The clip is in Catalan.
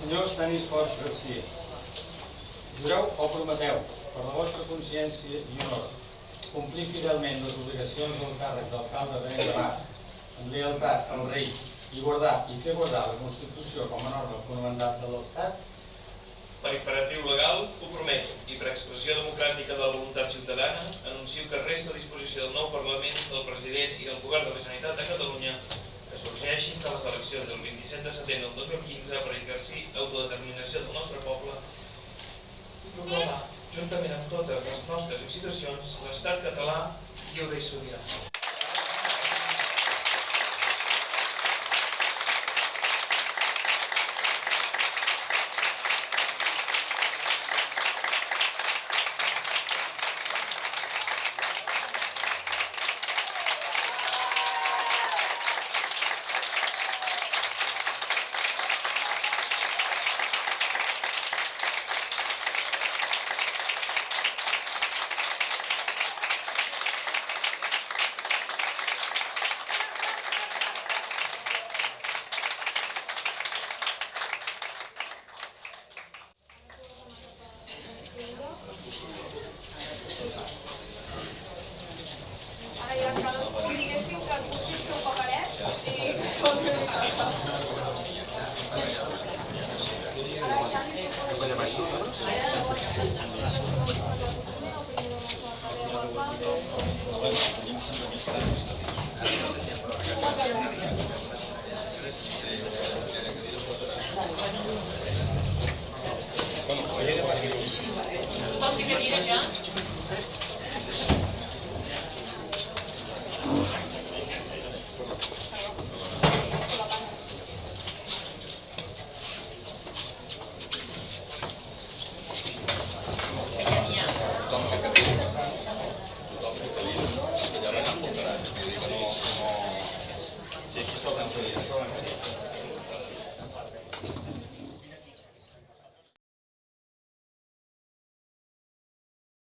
Senyor Stanislas Garcia, jureu o prometeu, per la vostra consciència i honor, complir fidelment les obligacions del càrrec d'alcalde d'Arenys de Mar, amb lleialtat al rei, i guardar i fer guardar la Constitució com a norma fonamental de l'Estat? Per imperatiu legal, ho prometo, i per expressió democràtica de la voluntat ciutadana, anuncio que resta a disposició del nou Parlament, del President i del Govern de la Generalitat de Catalunya que sorgeixin de les eleccions del 27 de setembre del 2015 per exercir l'autodeterminació del nostre poble i proclamar, juntament amb totes les nostres institucions, l'estat català lliure i sobirà. Ara ja cadascú diguéssim que es busqui el seu paperet i que es posi una mica. Ara estan Tothom té cadires ja? Sí, aquí sobren cadires.